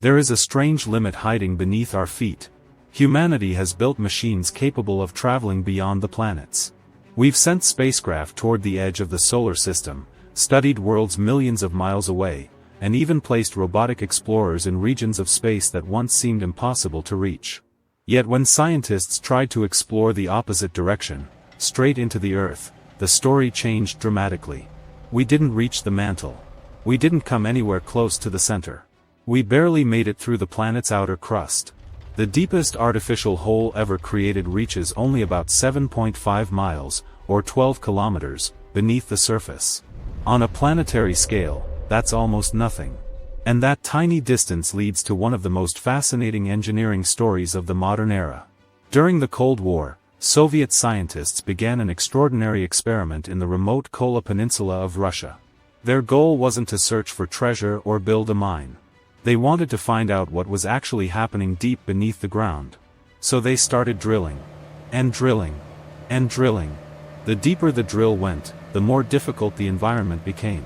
There is a strange limit hiding beneath our feet. Humanity has built machines capable of traveling beyond the planets. We've sent spacecraft toward the edge of the solar system, studied worlds millions of miles away, and even placed robotic explorers in regions of space that once seemed impossible to reach. Yet when scientists tried to explore the opposite direction, straight into the Earth, the story changed dramatically. We didn't reach the mantle. We didn't come anywhere close to the center. We barely made it through the planet's outer crust. The deepest artificial hole ever created reaches only about 7.5 miles, or 12 kilometers, beneath the surface. On a planetary scale, that's almost nothing. And that tiny distance leads to one of the most fascinating engineering stories of the modern era. During the Cold War, Soviet scientists began an extraordinary experiment in the remote Kola Peninsula of Russia. Their goal wasn't to search for treasure or build a mine. They wanted to find out what was actually happening deep beneath the ground. So they started drilling. And drilling. And drilling. The deeper the drill went, the more difficult the environment became.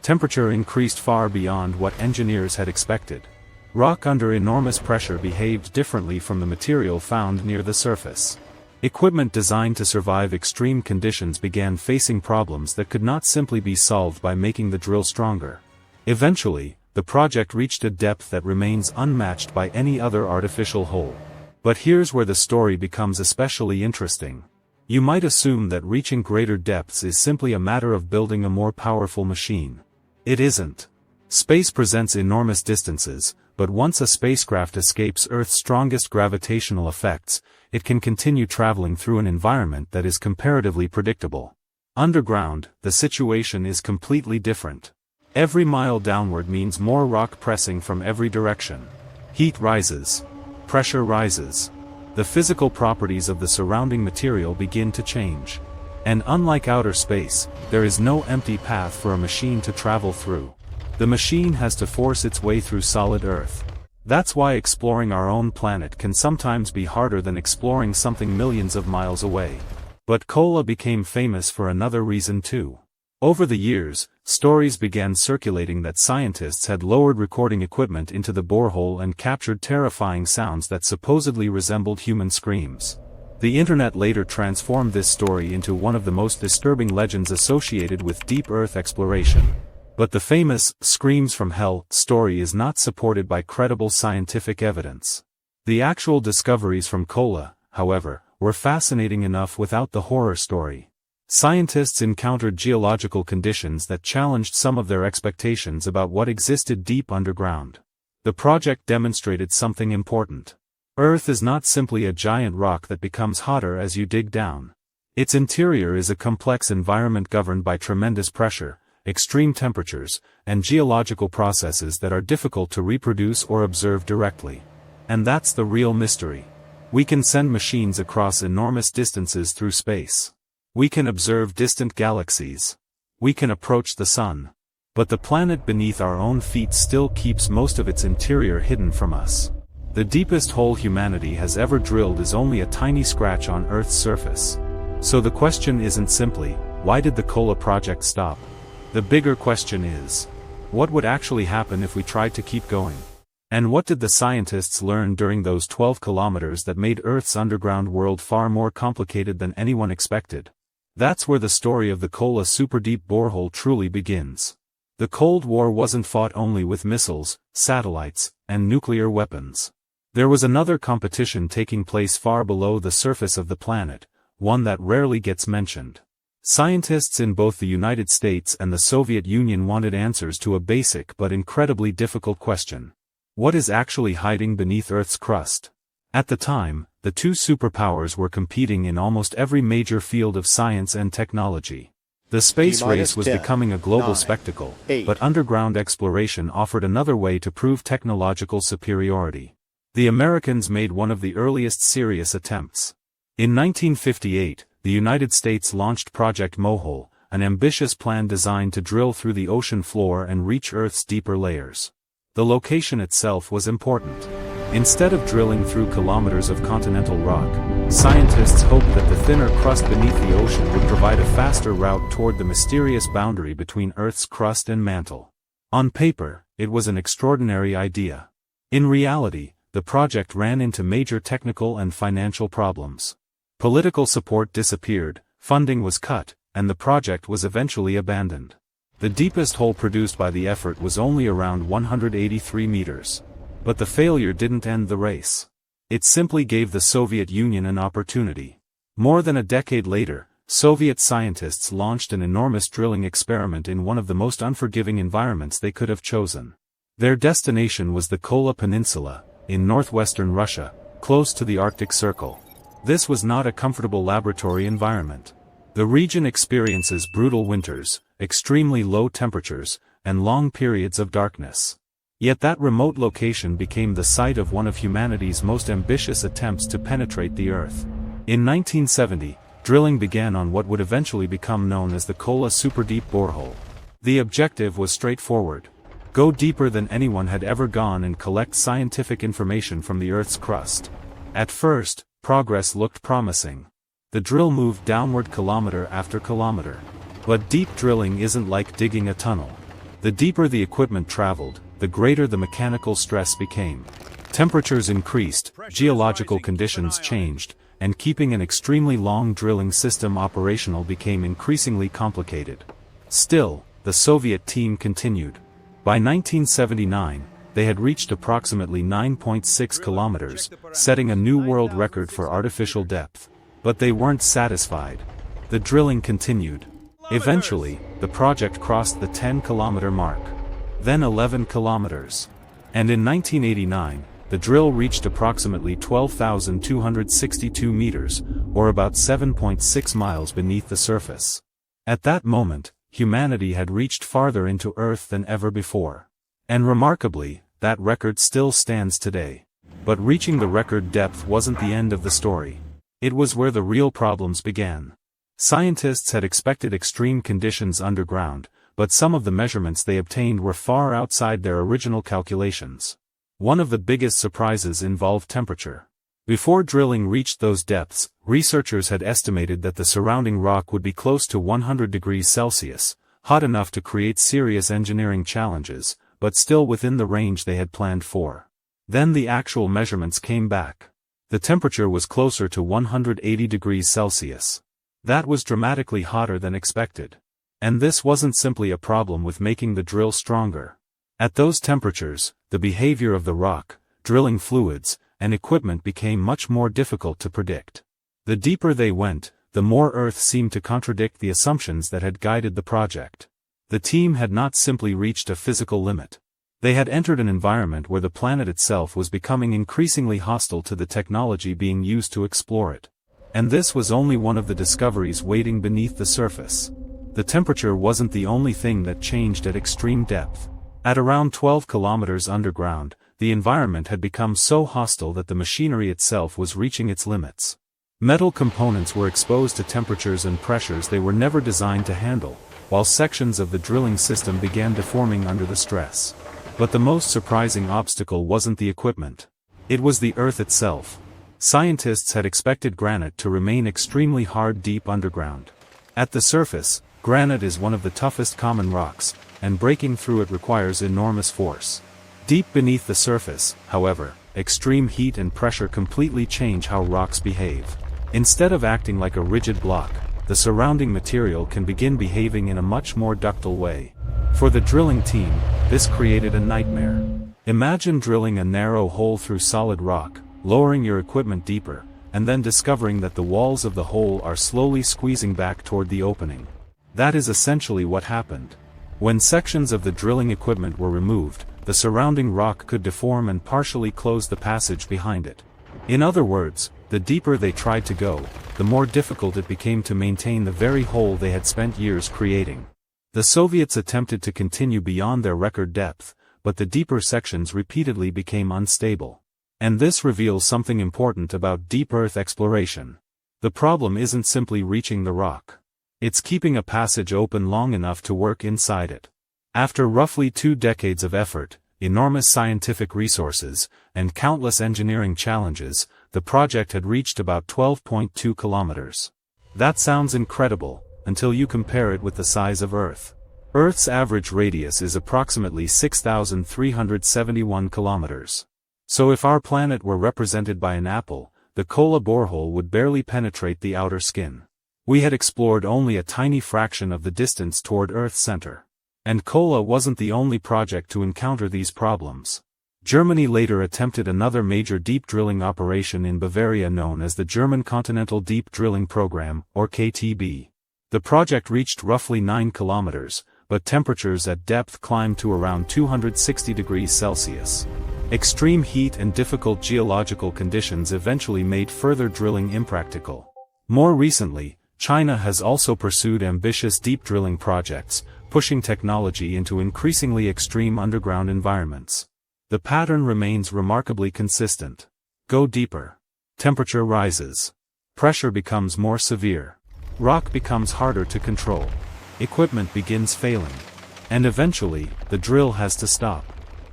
Temperature increased far beyond what engineers had expected. Rock under enormous pressure behaved differently from the material found near the surface. Equipment designed to survive extreme conditions began facing problems that could not simply be solved by making the drill stronger. Eventually, the project reached a depth that remains unmatched by any other artificial hole. But here's where the story becomes especially interesting. You might assume that reaching greater depths is simply a matter of building a more powerful machine. It isn't. Space presents enormous distances, but once a spacecraft escapes Earth's strongest gravitational effects, it can continue traveling through an environment that is comparatively predictable. Underground, the situation is completely different. Every mile downward means more rock pressing from every direction. Heat rises. Pressure rises. The physical properties of the surrounding material begin to change. And unlike outer space, there is no empty path for a machine to travel through. The machine has to force its way through solid Earth. That's why exploring our own planet can sometimes be harder than exploring something millions of miles away. But Kola became famous for another reason too. Over the years, stories began circulating that scientists had lowered recording equipment into the borehole and captured terrifying sounds that supposedly resembled human screams. The internet later transformed this story into one of the most disturbing legends associated with deep Earth exploration. But the famous "Screams from Hell" story is not supported by credible scientific evidence. The actual discoveries from Kola, however, were fascinating enough without the horror story. Scientists encountered geological conditions that challenged some of their expectations about what existed deep underground. The project demonstrated something important. Earth is not simply a giant rock that becomes hotter as you dig down. Its interior is a complex environment governed by tremendous pressure, extreme temperatures, and geological processes that are difficult to reproduce or observe directly. And that's the real mystery. We can send machines across enormous distances through space. We can observe distant galaxies. We can approach the sun. But the planet beneath our own feet still keeps most of its interior hidden from us. The deepest hole humanity has ever drilled is only a tiny scratch on Earth's surface. So the question isn't simply, why did the Kola project stop? The bigger question is, what would actually happen if we tried to keep going? And what did the scientists learn during those 12 kilometers that made Earth's underground world far more complicated than anyone expected? That's where the story of the Kola Super deep borehole truly begins. The Cold War wasn't fought only with missiles, satellites, and nuclear weapons. There was another competition taking place far below the surface of the planet, one that rarely gets mentioned. Scientists in both the United States and the Soviet Union wanted answers to a basic but incredibly difficult question. What is actually hiding beneath Earth's crust? At the time, the two superpowers were competing in almost every major field of science and technology. The space race was becoming a global spectacle, but underground exploration offered another way to prove technological superiority. The Americans made one of the earliest serious attempts. In 1958, the United States launched Project Borehole, an ambitious plan designed to drill through the ocean floor and reach Earth's deeper layers. The location itself was important. Instead of drilling through kilometers of continental rock, scientists hoped that the thinner crust beneath the ocean would provide a faster route toward the mysterious boundary between Earth's crust and mantle. On paper, it was an extraordinary idea. In reality, the project ran into major technical and financial problems. Political support disappeared, funding was cut, and the project was eventually abandoned. The deepest hole produced by the effort was only around 183 meters. But the failure didn't end the race. It simply gave the Soviet Union an opportunity. More than a decade later, Soviet scientists launched an enormous drilling experiment in one of the most unforgiving environments they could have chosen. Their destination was the Kola Peninsula, in northwestern Russia, close to the Arctic Circle. This was not a comfortable laboratory environment. The region experiences brutal winters, extremely low temperatures, and long periods of darkness. Yet that remote location became the site of one of humanity's most ambitious attempts to penetrate the Earth. In 1970, drilling began on what would eventually become known as the Kola Super deep borehole. The objective was straightforward. Go deeper than anyone had ever gone and collect scientific information from the Earth's crust. At first, progress looked promising. The drill moved downward kilometer after kilometer. But deep drilling isn't like digging a tunnel. The deeper the equipment traveled, the greater the mechanical stress became. Temperatures increased, geological conditions changed, and keeping an extremely long drilling system operational became increasingly complicated. Still, the Soviet team continued. By 1979, they had reached approximately 9.6 kilometers, setting a new world record for artificial depth. But they weren't satisfied. The drilling continued. Eventually, the project crossed the 10-kilometer mark. Then 11 kilometers. And in 1989, the drill reached approximately 12,262 meters, or about 7.6 miles beneath the surface. At that moment, humanity had reached farther into Earth than ever before. And remarkably, that record still stands today. But reaching the record depth wasn't the end of the story. It was where the real problems began. Scientists had expected extreme conditions underground, but some of the measurements they obtained were far outside their original calculations. One of the biggest surprises involved temperature. Before drilling reached those depths, researchers had estimated that the surrounding rock would be close to 100 degrees Celsius, hot enough to create serious engineering challenges, but still within the range they had planned for. Then the actual measurements came back. The temperature was closer to 180 degrees Celsius. That was dramatically hotter than expected. And this wasn't simply a problem with making the drill stronger. At those temperatures, the behavior of the rock, drilling fluids, and equipment became much more difficult to predict. The deeper they went, the more Earth seemed to contradict the assumptions that had guided the project. The team had not simply reached a physical limit. They had entered an environment where the planet itself was becoming increasingly hostile to the technology being used to explore it. And this was only one of the discoveries waiting beneath the surface. The temperature wasn't the only thing that changed at extreme depth. At around 12 kilometers underground, the environment had become so hostile that the machinery itself was reaching its limits. Metal components were exposed to temperatures and pressures they were never designed to handle, while sections of the drilling system began deforming under the stress. But the most surprising obstacle wasn't the equipment. It was the Earth itself. Scientists had expected granite to remain extremely hard deep underground. At the surface, granite is one of the toughest common rocks, and breaking through it requires enormous force. Deep beneath the surface, however, extreme heat and pressure completely change how rocks behave. Instead of acting like a rigid block, the surrounding material can begin behaving in a much more ductile way. For the drilling team, this created a nightmare. Imagine drilling a narrow hole through solid rock, lowering your equipment deeper, and then discovering that the walls of the hole are slowly squeezing back toward the opening. That is essentially what happened. When sections of the drilling equipment were removed, the surrounding rock could deform and partially close the passage behind it. In other words, the deeper they tried to go, the more difficult it became to maintain the very hole they had spent years creating. The Soviets attempted to continue beyond their record depth, but the deeper sections repeatedly became unstable. And this reveals something important about deep Earth exploration. The problem isn't simply reaching the rock. It's keeping a passage open long enough to work inside it. After roughly 2 decades of effort, enormous scientific resources, and countless engineering challenges, the project had reached about 12.2 kilometers. That sounds incredible, until you compare it with the size of Earth. Earth's average radius is approximately 6,371 kilometers. So if our planet were represented by an apple, the Kola borehole would barely penetrate the outer skin. We had explored only a tiny fraction of the distance toward Earth's center. And Kola wasn't the only project to encounter these problems. Germany later attempted another major deep drilling operation in Bavaria known as the German Continental Deep Drilling Program, or KTB. The project reached roughly 9 kilometers, but temperatures at depth climbed to around 260 degrees Celsius. Extreme heat and difficult geological conditions eventually made further drilling impractical. More recently, China has also pursued ambitious deep drilling projects, pushing technology into increasingly extreme underground environments. The pattern remains remarkably consistent. Go deeper. Temperature rises. Pressure becomes more severe. Rock becomes harder to control. Equipment begins failing. And eventually, the drill has to stop.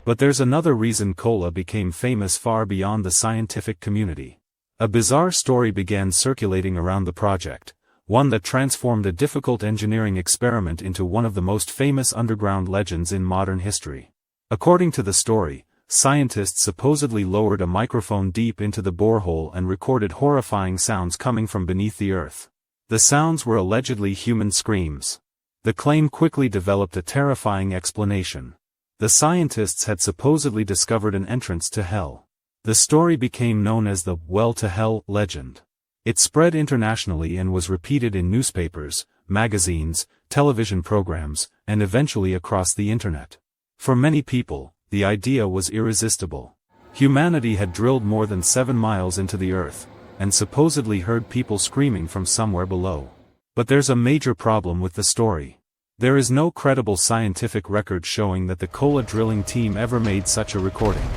But there's another reason Kola became famous far beyond the scientific community. A bizarre story began circulating around the project, one that transformed a difficult engineering experiment into one of the most famous underground legends in modern history. According to the story, scientists supposedly lowered a microphone deep into the borehole and recorded horrifying sounds coming from beneath the earth. The sounds were allegedly human screams. The claim quickly developed a terrifying explanation. The scientists had supposedly discovered an entrance to hell. The story became known as the "Well to Hell" legend. It spread internationally and was repeated in newspapers, magazines, television programs, and eventually across the internet. For many people, the idea was irresistible. Humanity had drilled more than 7 miles into the earth, and supposedly heard people screaming from somewhere below. But there's a major problem with the story. There is no credible scientific record showing that the Kola drilling team ever made such a recording.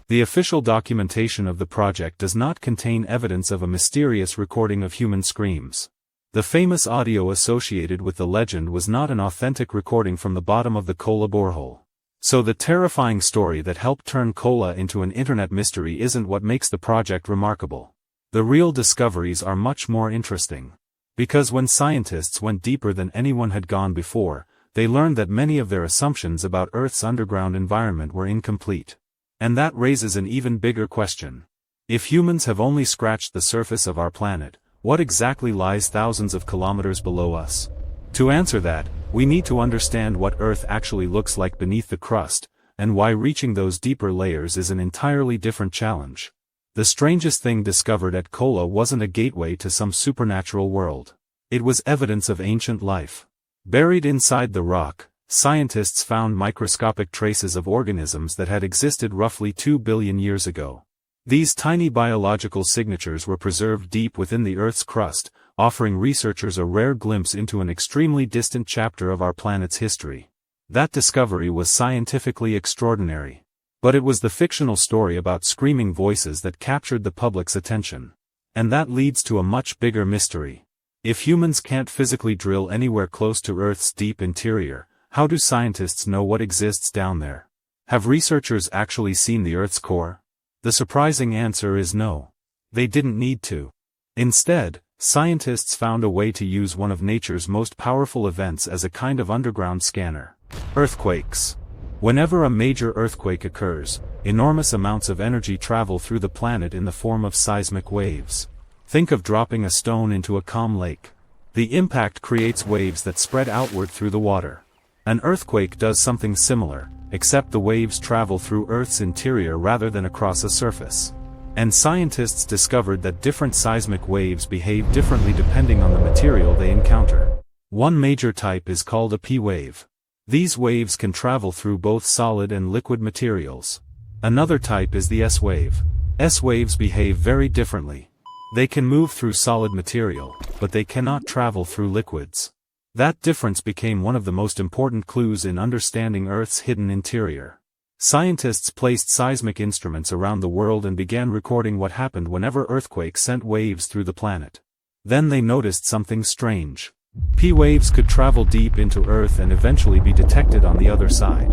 The official documentation of the project does not contain evidence of a mysterious recording of human screams. The famous audio associated with the legend was not an authentic recording from the bottom of the Kola borehole. So the terrifying story that helped turn Kola into an internet mystery isn't what makes the project remarkable. The real discoveries are much more interesting. Because when scientists went deeper than anyone had gone before, they learned that many of their assumptions about Earth's underground environment were incomplete. And that raises an even bigger question. If humans have only scratched the surface of our planet, what exactly lies thousands of kilometers below us? To answer that, we need to understand what Earth actually looks like beneath the crust, and why reaching those deeper layers is an entirely different challenge. The strangest thing discovered at Kola wasn't a gateway to some supernatural world. It was evidence of ancient life. Buried inside the rock, scientists found microscopic traces of organisms that had existed roughly 2 billion years ago. These tiny biological signatures were preserved deep within the Earth's crust, offering researchers a rare glimpse into an extremely distant chapter of our planet's history. That discovery was scientifically extraordinary. But it was the fictional story about screaming voices that captured the public's attention. And that leads to a much bigger mystery. If humans can't physically drill anywhere close to Earth's deep interior, how do scientists know what exists down there? Have researchers actually seen the Earth's core? The surprising answer is no. They didn't need to. Instead, scientists found a way to use one of nature's most powerful events as a kind of underground scanner. Earthquakes. Whenever a major earthquake occurs, enormous amounts of energy travel through the planet in the form of seismic waves. Think of dropping a stone into a calm lake. The impact creates waves that spread outward through the water. An earthquake does something similar, except the waves travel through Earth's interior rather than across a surface. And scientists discovered that different seismic waves behave differently depending on the material they encounter. One major type is called a P wave. These waves can travel through both solid and liquid materials. Another type is the S wave. S waves behave very differently. They can move through solid material, but they cannot travel through liquids. That difference became one of the most important clues in understanding Earth's hidden interior. Scientists placed seismic instruments around the world and began recording what happened whenever earthquakes sent waves through the planet. Then they noticed something strange. P waves could travel deep into Earth and eventually be detected on the other side.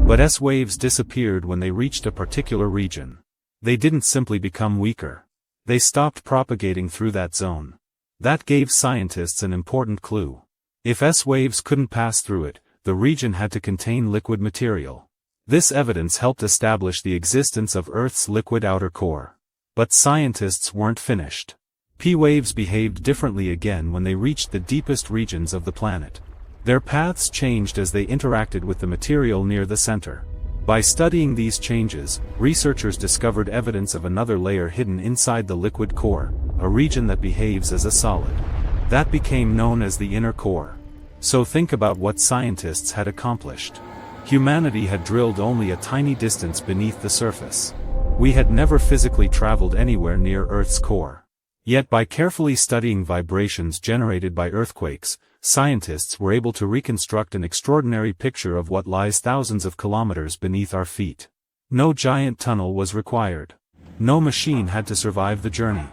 But S waves disappeared when they reached a particular region. They didn't simply become weaker. They stopped propagating through that zone. That gave scientists an important clue. If S waves couldn't pass through it, the region had to contain liquid material. This evidence helped establish the existence of Earth's liquid outer core. But scientists weren't finished. P-waves behaved differently again when they reached the deepest regions of the planet. Their paths changed as they interacted with the material near the center. By studying these changes, researchers discovered evidence of another layer hidden inside the liquid core, a region that behaves as a solid. That became known as the inner core. So think about what scientists had accomplished. Humanity had drilled only a tiny distance beneath the surface. We had never physically traveled anywhere near Earth's core. Yet by carefully studying vibrations generated by earthquakes, scientists were able to reconstruct an extraordinary picture of what lies thousands of kilometers beneath our feet. No giant tunnel was required. No machine had to survive the journey.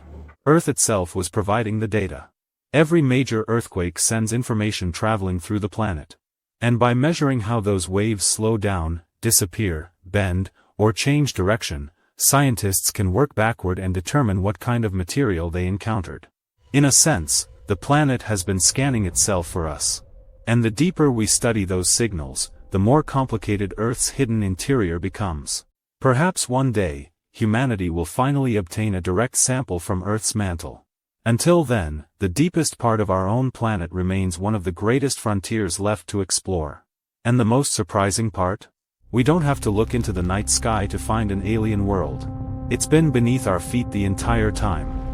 Earth itself was providing the data. Every major earthquake sends information traveling through the planet. And by measuring how those waves slow down, disappear, bend, or change direction, scientists can work backward and determine what kind of material they encountered. In a sense, the planet has been scanning itself for us. And the deeper we study those signals, the more complicated Earth's hidden interior becomes. Perhaps one day, humanity will finally obtain a direct sample from Earth's mantle. Until then, the deepest part of our own planet remains one of the greatest frontiers left to explore. And the most surprising part? We don't have to look into the night sky to find an alien world. It's been beneath our feet the entire time.